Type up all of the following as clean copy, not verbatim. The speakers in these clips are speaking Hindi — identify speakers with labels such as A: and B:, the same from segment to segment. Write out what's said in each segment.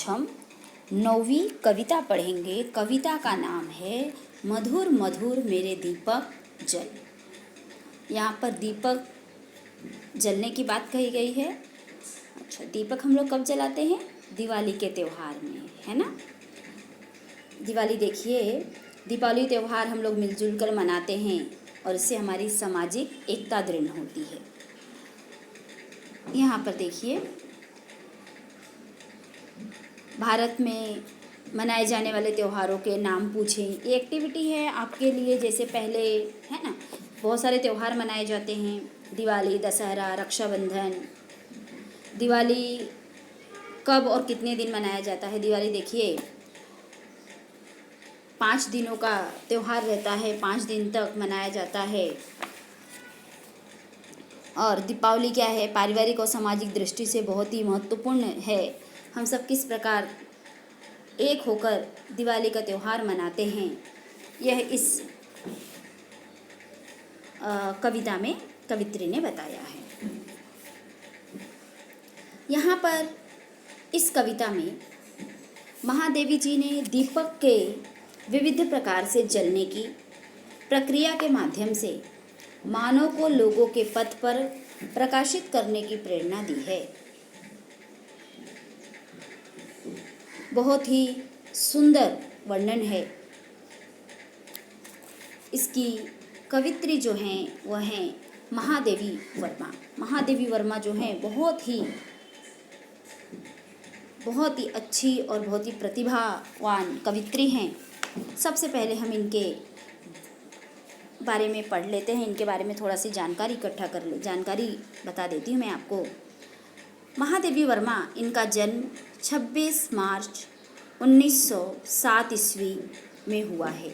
A: आज हम 9वीं कविता पढ़ेंगे। कविता का नाम है मधुर मधुर मेरे दीपक जल। यहाँ पर दीपक जलने की बात कही गई है। अच्छा, दीपक हम लोग कब जलाते हैं? दिवाली के त्यौहार में, है ना। दिवाली देखिए, दीपावली त्यौहार हम लोग मिलजुल कर मनाते हैं और इससे हमारी सामाजिक एकता दृढ़ होती है। यहाँ पर देखिए, भारत में मनाए जाने वाले त्योहारों के नाम पूछें। ये एक्टिविटी है आपके लिए। जैसे पहले, है ना, बहुत सारे त्यौहार मनाए जाते हैं। दिवाली, दशहरा, रक्षाबंधन। दिवाली कब और कितने दिन मनाया जाता है? दिवाली देखिए 5 दिनों का त्यौहार रहता है, 5 दिन तक मनाया जाता है। और दीपावली क्या है? पारिवारिक और सामाजिक दृष्टि से बहुत ही महत्वपूर्ण है। हम सब किस प्रकार एक होकर दिवाली का त्यौहार मनाते हैं, यह इस कविता में कवित्री ने बताया है। यहाँ पर इस कविता में महादेवी जी ने दीपक के विविध प्रकार से जलने की प्रक्रिया के माध्यम से मानव को लोगों के पथ पर प्रकाशित करने की प्रेरणा दी है। बहुत ही सुंदर वर्णन है। इसकी कवित्री जो हैं वह हैं महादेवी वर्मा। महादेवी वर्मा जो हैं बहुत ही अच्छी और बहुत ही प्रतिभावान कवित्री हैं। सबसे पहले हम इनके बारे में पढ़ लेते हैं। इनके बारे में थोड़ा सी जानकारी इकट्ठा कर ले, जानकारी बता देती हूँ मैं आपको। महादेवी वर्मा, इनका जन्म 26 मार्च 1907 ईस्वी में हुआ है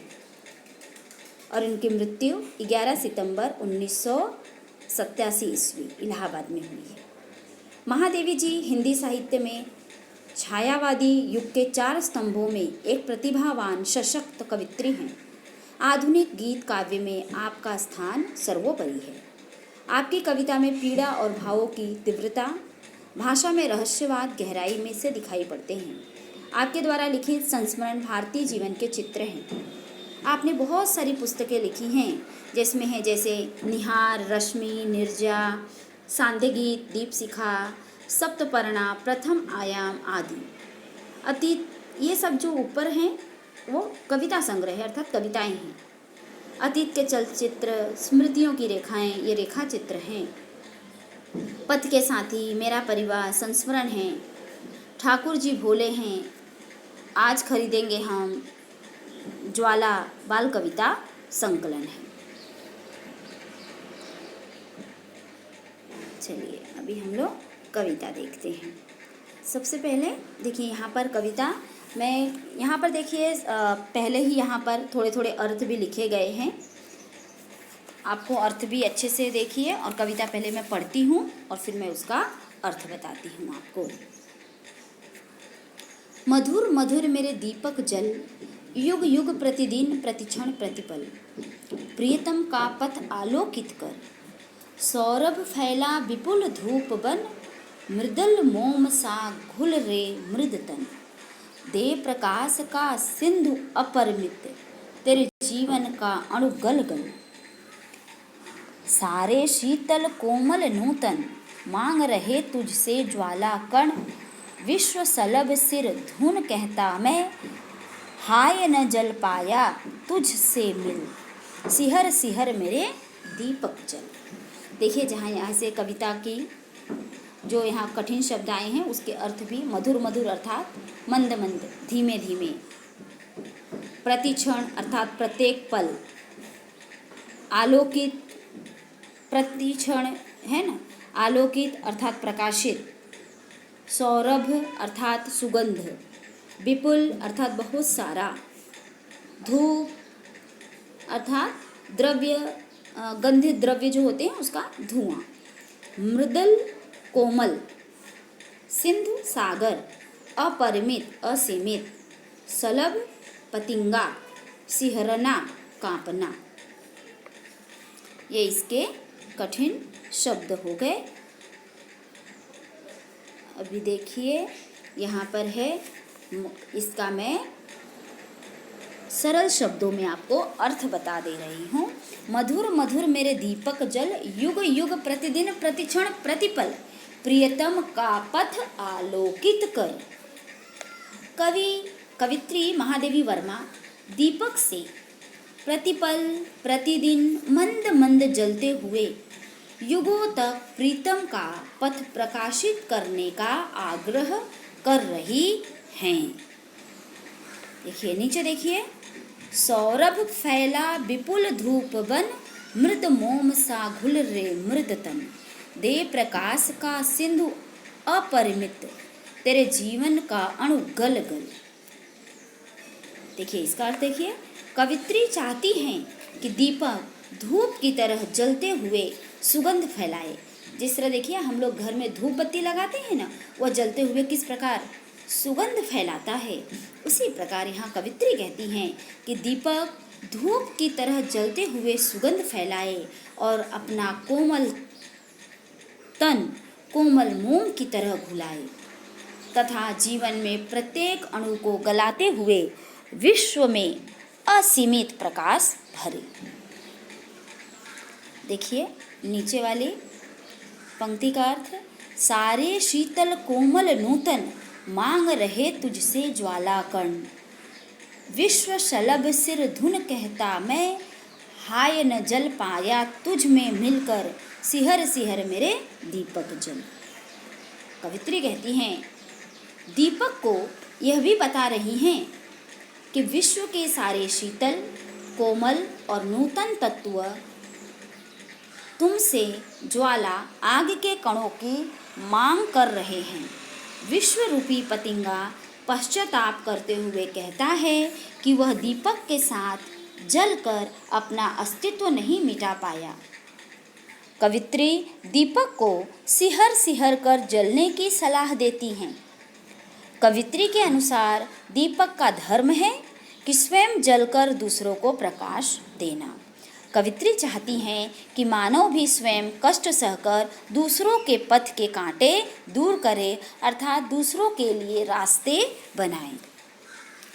A: और इनकी मृत्यु 11 सितंबर 1987 ईस्वी इलाहाबाद में हुई है। महादेवी जी हिंदी साहित्य में छायावादी युग के 4 स्तंभों में एक प्रतिभावान सशक्त कवित्री हैं। आधुनिक गीत काव्य में आपका स्थान सर्वोपरि है। आपकी कविता में पीड़ा और भावों की तीव्रता, भाषा में रहस्यवाद गहराई में से दिखाई पड़ते हैं। आपके द्वारा लिखित संस्मरण भारतीय जीवन के चित्र हैं। आपने बहुत सारी पुस्तकें लिखी हैं, जिसमें है जैसे निहार, रश्मि, निर्जा, सांध्य गीत, दीपशिखा, सप्तपर्णा, प्रथम आयाम आदि। अतीत, ये सब जो ऊपर हैं वो कविता संग्रह है, अर्थात कविताएं हैं। अतीत के चलचित्र, स्मृतियों की रेखाएं, ये रेखा चित्र हैं। पथ के साथी, मेरा परिवार, संस्मरण हैं। ठाकुर जी भोले हैं, आज खरीदेंगे हम, ज्वाला बाल कविता संकलन है। चलिए अभी हम लोग कविता देखते हैं। सबसे पहले देखिए यहाँ पर कविता मैं यहाँ पर देखिए पहले ही यहाँ पर थोड़े थोड़े अर्थ भी लिखे गए हैं। आपको अर्थ भी अच्छे से देखिए और कविता पहले मैं पढ़ती हूँ और फिर मैं उसका अर्थ बताती हूँ आपको। मधुर मधुर मेरे दीपक जल, युग युग प्रतिदिन प्रतिक्षण प्रतिपल। प्रियतम का पथ आलोकित कर, सौरभ फैला विपुल धूप बन। मृदल मोम सा घुल रे मृदतन, दे प्रकाश का सिंधु अपरिमित। तेरे जीवन का अणु गल गल, सारे शीतल कोमल नूतन। मांग रहे तुझसे ज्वाला कण, विश्व सलभ सिर धुन कहता मैं। हाय न जल पाया तुझसे मिल, सिहर सिहर मेरे दीपक जल। देखिए जहाँ यहाँ से कविता की जो यहाँ कठिन शब्द आए हैं उसके अर्थ भी मधुर मधुर अर्थात मंद मंद, धीमे धीमे। प्रतिक्षण अर्थात प्रत्येक पल। आलोकित, प्रतिक्षण है ना, आलोकित अर्थात प्रकाशित। सौरभ अर्थात सुगंध। विपुल अर्थात बहुत सारा। धूप अर्थात द्रव्य, गंधित द्रव्य जो होते हैं उसका धुआं। मृदल कोमल। सिंधु सागर, अपरिमित असीमित। सलभ पतिंगा, सिहरना कांपना। ये इसके कठिन शब्द हो गए। अभी देखिए यहाँ पर है, इसका मैं सरल शब्दों में आपको अर्थ बता दे रही हूँ। मधुर मधुर मेरे दीपक जल, युग युग प्रतिदिन प्रतिक्षण प्रतिपल, प्रियतम का पथ आलोकित कर। कवित्री महादेवी वर्मा दीपक से प्रतिपल प्रतिदिन मंद मंद जलते हुए युगों तक प्रीतम का पथ प्रकाशित करने का आग्रह कर रही हैं। देखिए नीचे देखिए, सौरभ फैला विपुल धूप बन, मृद मोम सा घुल रे मृद तन, दे प्रकाश का सिंधु अपरिमित, तेरे जीवन का अणु गल गल। देखिए इसका अर्थ देखिए, कवित्री चाहती हैं कि दीपक धूप की तरह जलते हुए सुगंध फैलाए। जिस तरह देखिए हम लोग घर में धूप बत्ती लगाते हैं ना, वह जलते हुए किस प्रकार सुगंध फैलाता है, उसी प्रकार यहाँ कवित्री कहती हैं कि दीपक धूप की तरह जलते हुए सुगंध फैलाए और अपना कोमल तन कोमल मोम की तरह घुलाए तथा जीवन में प्रत्येक अणु को गलाते हुए विश्व में असीमित प्रकाश भरे। देखिए नीचे वाली पंक्ति का अर्थ, सारे शीतल कोमल नूतन मांग रहे तुझसे ज्वाला कण, विश्व शलभ सिर धुन कहता मैं, हाय न जल पाया तुझ में मिलकर, सिहर सिहर मेरे दीपक जल। कवित्री कहती हैं दीपक को यह भी बता रही हैं कि विश्व के सारे शीतल कोमल और नूतन तत्व तुमसे ज्वाला आग के कणों की मांग कर रहे हैं। विश्व रूपी पतिंगा पश्चाताप करते हुए कहता है कि वह दीपक के साथ जलकर अपना अस्तित्व नहीं मिटा पाया। कवित्री दीपक को सिहर सिहर कर जलने की सलाह देती हैं। कवित्री के अनुसार दीपक का धर्म है कि स्वयं जलकर दूसरों को प्रकाश देना। कवित्री चाहती हैं कि मानव भी स्वयं कष्ट सहकर दूसरों के पथ के कांटे दूर करे, अर्थात दूसरों के लिए रास्ते बनाए।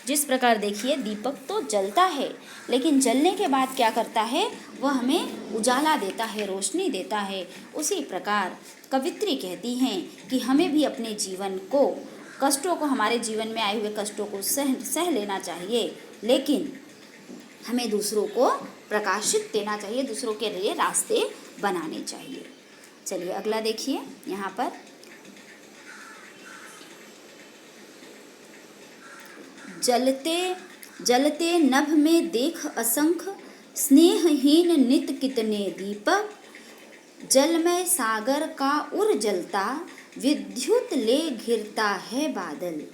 A: जिस प्रकार देखिए दीपक तो जलता है, लेकिन जलने के बाद क्या करता है, वह हमें उजाला देता है, रोशनी देता है। उसी प्रकार कवित्री कहती हैं कि हमें भी अपने जीवन को, कष्टों को, हमारे जीवन में आए हुए कष्टों को सह लेना चाहिए, लेकिन हमें दूसरों को प्रकाशित देना चाहिए, दूसरों के लिए रास्ते बनाने चाहिए। चलिए अगला देखिए, यहाँ पर जलते जलते नभ में देख असंख्य, स्नेहहीन नित कितने दीपक, जलमय सागर का उर जलता, विद्युत ले घिरता है बादल,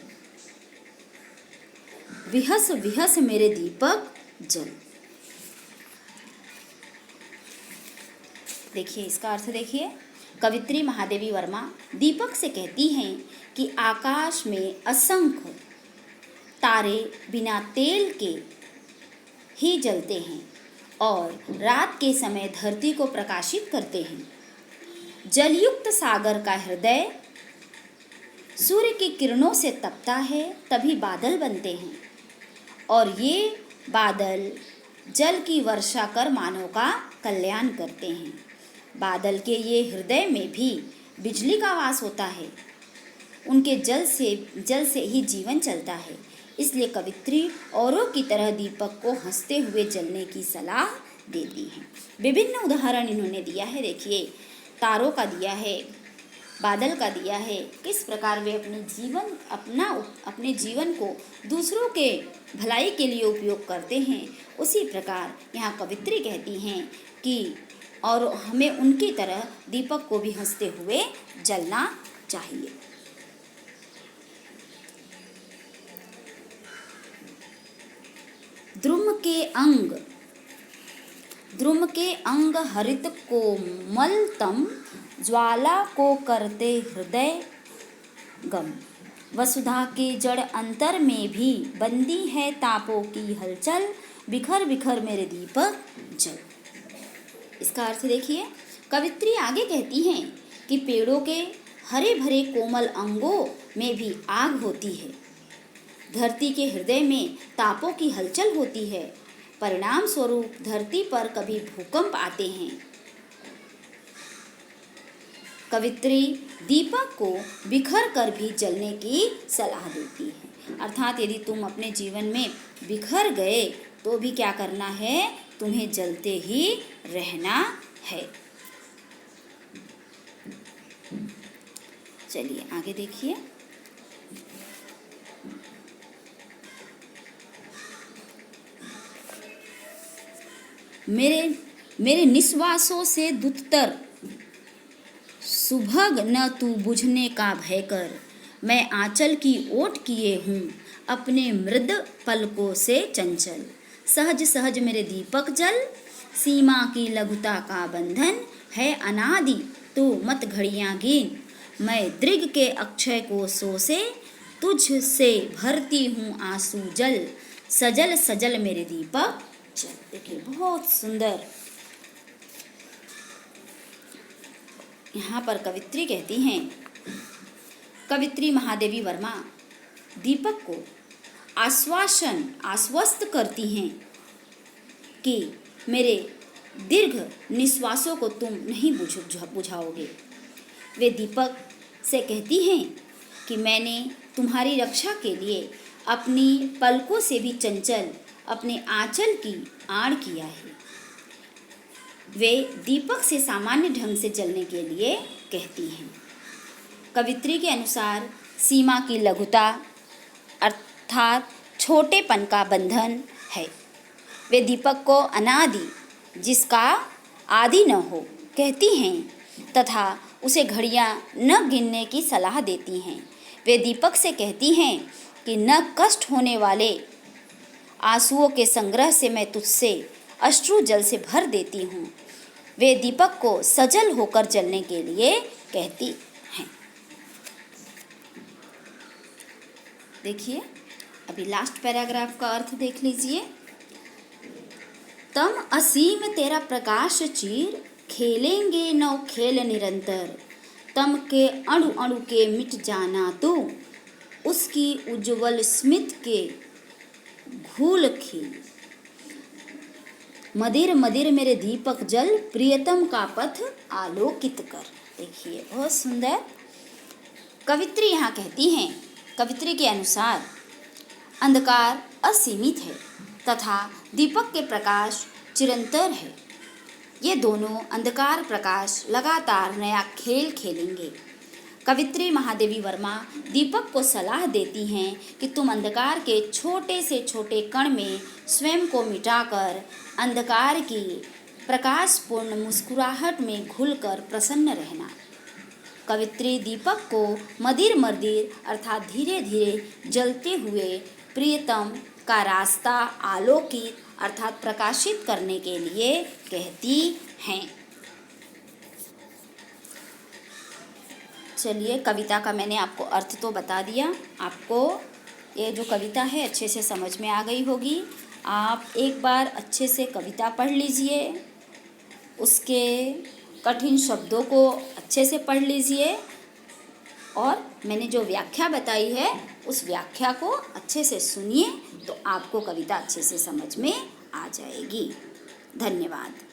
A: विहस विहस मेरे दीपक जल। देखिए इसका अर्थ देखिए, कवित्री महादेवी वर्मा दीपक से कहती हैं कि आकाश में असंख्य तारे बिना तेल के ही जलते हैं और रात के समय धरती को प्रकाशित करते हैं। जलयुक्त सागर का हृदय सूर्य की किरणों से तपता है, तभी बादल बनते हैं और ये बादल जल की वर्षा कर मानव का कल्याण करते हैं। बादल के ये हृदय में भी बिजली का वास होता है, उनके जल से ही जीवन चलता है। इसलिए कवित्री औरों की तरह दीपक को हंसते हुए जलने की सलाह देती हैं। विभिन्न उदाहरण इन्होंने दिया है। देखिए तारों का दिया है, बादल का दिया है, किस प्रकार वे अपने जीवन को दूसरों के भलाई के लिए उपयोग करते हैं। उसी प्रकार यहाँ कवित्री कहती हैं कि और हमें उनकी तरह दीपक को भी हंसते हुए जलना चाहिए। द्रुम के अंग हरित कोमलतम, ज्वाला को करते हृदय गम, वसुधा के जड़ अंतर में भी बंदी है तापों की हलचल, बिखर बिखर मेरे दीपक जल। इसका अर्थ देखिए, कवित्री आगे कहती हैं कि पेड़ों के हरे भरे कोमल अंगों में भी आग होती है। धरती के हृदय में तापों की हलचल होती है। परिणाम स्वरूप धरती पर कभी भूकंप आते हैं। कवित्री दीपक को बिखर कर भी जलने की सलाह देती है। अर्थात यदि तुम अपने जीवन में बिखर गए तो भी क्या करना है, तुम्हें जलते ही रहना है। चलिए आगे देखिए। मेरे निश्वासों से दुत्तर सुभग न तू बुझने का भय कर। मैं आंचल की ओट किए हूँ अपने मृद पलकों से चंचल। सहज सहज मेरे दीपक जल, सीमा की लघुता का बंधन है अनादि तू मत घड़ियाँ गिन। मैं दृग के अक्षय को सो से तुझ से भरती हूँ आंसू जल। सजल सजल मेरे दीपक जल। देखिए बहुत सुंदर यहाँ पर कवित्री कहती हैं, कवित्री महादेवी वर्मा दीपक को आश्वस्त करती हैं कि मेरे दीर्घ निश्वासों को तुम नहीं बुझाओगे। वे दीपक से कहती हैं कि मैंने तुम्हारी रक्षा के लिए अपनी पलकों से भी चंचल अपने आंचल की आड़ किया है। वे दीपक से सामान्य ढंग से जलने के लिए कहती हैं। कवित्री के अनुसार सीमा की लघुता अर्थात छोटेपन का बंधन है। वे दीपक को अनादि जिसका आदि न हो कहती हैं तथा उसे घड़ियां न गिनने की सलाह देती हैं। वे दीपक से कहती हैं कि न कष्ट होने वाले आंसुओं के संग्रह से मैं तुझसे अश्रु जल से भर देती हूँ। वे दीपक को सजल होकर जलने के लिए कहती हैं। देखिए अभी लास्ट पैराग्राफ का अर्थ देख लीजिए। तम असीम तेरा प्रकाश चीर, खेलेंगे नौ खेल निरंतर। तम के अणु अणु के मिट जाना तू, उसकी उज्ज्वल स्मित के घूल खील। मदिर मदिर मेरे दीपक जल, प्रियतम का पथ आलोकित कर। देखिए बहुत सुंदर कवित्री यहाँ कहती हैं। कवित्री के अनुसार अंधकार असीमित है तथा दीपक के प्रकाश चिरंतर है। ये दोनों अंधकार प्रकाश लगातार नया खेल खेलेंगे। कवित्री महादेवी वर्मा दीपक को सलाह देती हैं कि तुम अंधकार के छोटे से छोटे कण में स्वयं को मिटाकर अंधकार की प्रकाशपूर्ण मुस्कुराहट में घुलकर प्रसन्न रहना। कवित्री दीपक को मदिर मदिर अर्थात धीरे धीरे जलते हुए प्रियतम का रास्ता आलोकित अर्थात प्रकाशित करने के लिए कहती हैं। चलिए कविता का मैंने आपको अर्थ तो बता दिया। आपको ये जो कविता है अच्छे से समझ में आ गई होगी। आप एक बार अच्छे से कविता पढ़ लीजिए, उसके कठिन शब्दों को अच्छे से पढ़ लीजिए और मैंने जो व्याख्या बताई है उस व्याख्या को अच्छे से सुनिए तो आपको कविता अच्छे से समझ में आ जाएगी। धन्यवाद।